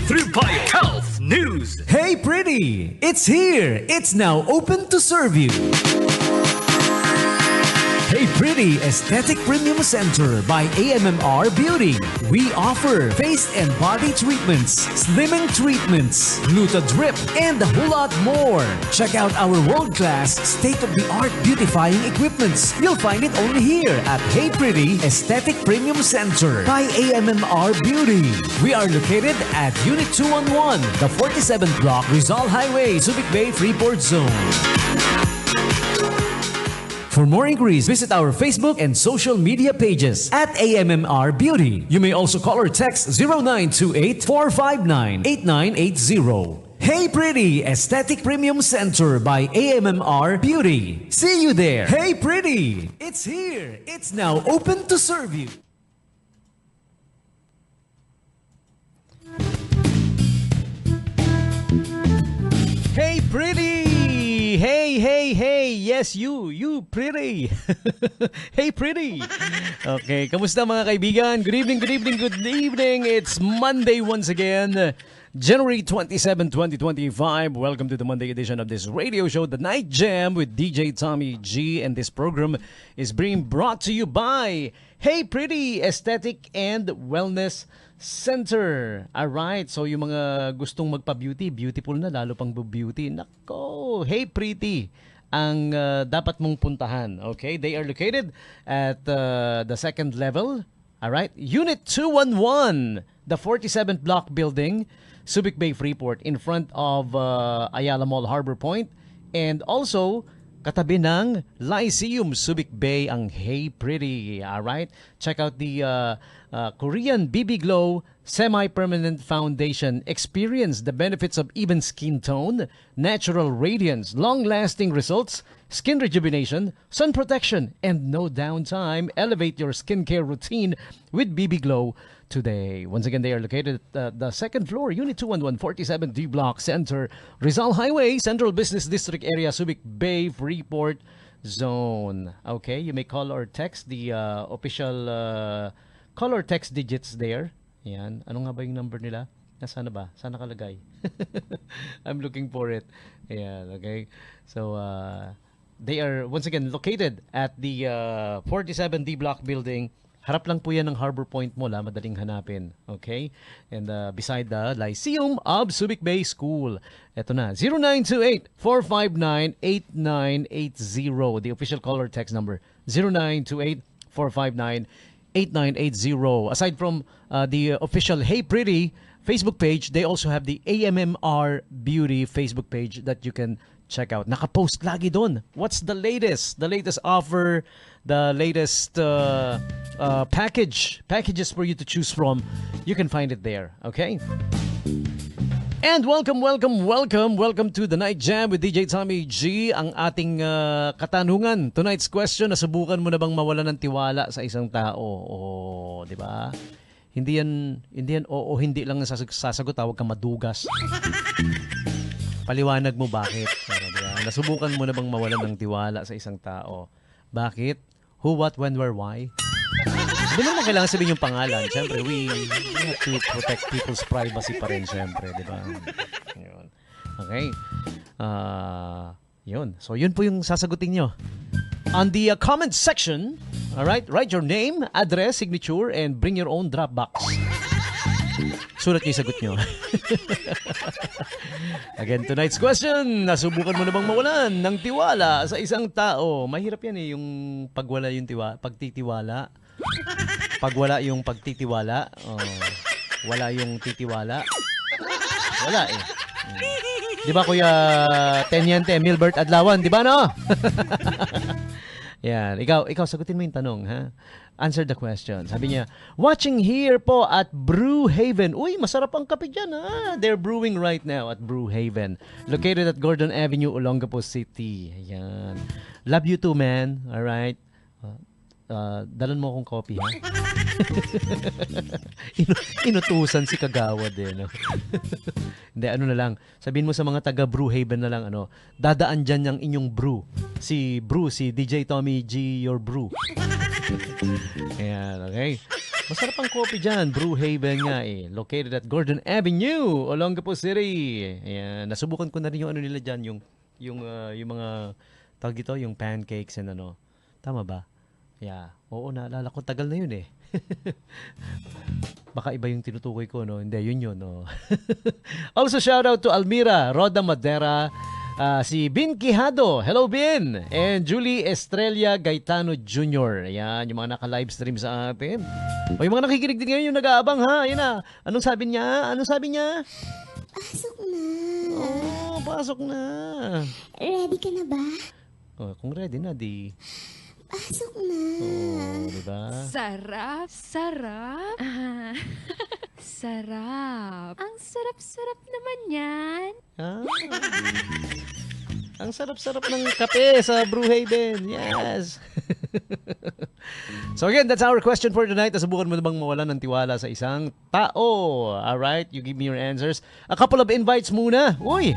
Through Health News. Hey pretty, it's here. It's now open to serve you. Hey Pretty Aesthetic Premium Center by AMMR Beauty. We offer face and body treatments, slimming treatments, gluta drip, and a whole lot more. Check out our world-class, state-of-the-art beautifying equipments. You'll find it only here at Hey Pretty Aesthetic Premium Center by AMMR Beauty. We are located at Unit 211, the 47th block, Rizal Highway, Subic Bay, Freeport Zone. For more inquiries, visit our Facebook and social media pages at AMMR Beauty. You may also call or text 0928-459-8980. Hey Pretty Aesthetic Premium Center by AMMR Beauty. See you there. Hey Pretty, it's here. It's now open to serve you. Hey Pretty! Hey, yes you pretty. Hey pretty. Okay, kamusta mga kaibigan? Good evening. It's Monday once again. January 27, 2025. Welcome to the Monday edition of this radio show, The Night Jam with DJ Tommy G. And this program is being brought to you by Hey Pretty Aesthetic and Wellness Center. Alright, so yung mga gustong magpa-beauty, beautiful na, lalo pang beauty. Nako, Hey Pretty ang dapat mong puntahan. Okay, they are located at the second level. Alright, Unit 211, the 47th block building, Subic Bay, Freeport, in front of Ayala Mall, Harbor Point. And also, katabi ng Lyceum, Subic Bay, ang Hey Pretty. Alright, check out the Korean BB Glow Semi-Permanent Foundation. Experience the benefits of even skin tone, natural radiance, long-lasting results, skin rejuvenation, sun protection, and no downtime. Elevate your skincare routine with BB Glow today. Once again, they are located at the second floor, Unit 211, 47D Block Center, Rizal Highway, Central Business District Area, Subic Bay, Freeport Zone. Okay, you may call or text the official call or text digits there. Yan. Ano nga ba yung number nila? Nasaan na ba? Saan nakalagay? I'm looking for it. Ayan, okay. So, they are once again located at the 47D Block Building. Harap lang po yan ng Harbor Point Mall, madaling hanapin. Okay? And beside the Lyceum of Subic Bay School. Ito na, 0928-459-8980. The official call or text number, 0928-459-8980. Aside from the official Hey Pretty Facebook page, they also have the AMMR Beauty Facebook page that you can check out. Nakapost lagi doon. What's the latest? The latest offer, the latest packages for you to choose from. You can find it there. Okay? And welcome to the Night Jam with DJ Tommy G. Ang ating katanungan. Tonight's question, nasubukan mo na bang mawalan ng tiwala sa isang tao? Oh, di ba? Hindi yan hindi lang sasagot, huwag kang madugas. Paliwanag mo bakit. Diba? Nasubukan mo na bang mawalan ng tiwala sa isang tao? Bakit? Who, what, when, where, why? Hindi naman kailangan sabihin yung pangalan. Siyempre, we have to protect people's privacy pa rin, siyempre. Diba? Yun. Okay. Yun. So, yun po yung sasagutin nyo. On the comment section, alright, write your name, address, signature, and bring your own Dropbox. Sulat nyo yung sagot nyo. Again, tonight's question, nasubukan mo na bang mawalan ng tiwala sa isang tao? Mahirap yan eh, yung pagwala yung pagtitiwala. Pagwala yung pagtitiwala. Wala yung titiwala. Wala eh. Di ba Kuya Tenyente Milbert Adlawan? Di ba no? Yan. Ikaw, sagutin mo yung tanong, ha? Answer the question. Sabi niya, watching here po at Brew Haven. Uy, masarap ang kape dyan, ha? They're brewing right now at Brew Haven. Located at Gordon Avenue, Olongapo City. Yan. Love you too, man. Alright. dalan mo akong coffee, ha? Inutusan si Kagawad eh, no? Hindi, ano na lang. Sabihin mo sa mga taga Brewhaven na lang, dadaan dyan yung inyong brew. Si DJ Tommy G, your brew. Ayan, okay? Masarap ang coffee dyan. Brewhaven nga eh. Located at Gordon Avenue, Olongapo City. Ayan, nasubukan ko na rin yung ano nila dyan, yung mga, tawag dito, yung pancakes and ano. Tama ba? Yeah. Oo, naalala ko. Tagal na yun eh. Baka iba yung tinutukoy ko, no? Hindi, yun, no? Also, shout out to Almira, Roda Madera, si Bin Quijado. Hello, Bin! And Julie Estrella Gaetano Jr. Ayan, yung mga naka-live stream sa atin. O, yung mga nakikinig din ngayon, yung nag-aabang, ha? Ayan na. Anong sabi niya? Pasok na. Oh, pasok na. Ready ka na ba? Oh, kung ready na, di... Pasok na. Oh, diba? Sarap. Sarap. Ang sarap-sarap naman yan. Ah. Ang sarap-sarap ng kape sa Brewhaven. Yes. So again, that's our question for tonight. Nasubukan mo na bang mawalan ng tiwala sa isang tao? Alright, you give me your answers. A couple of invites muna. Uy,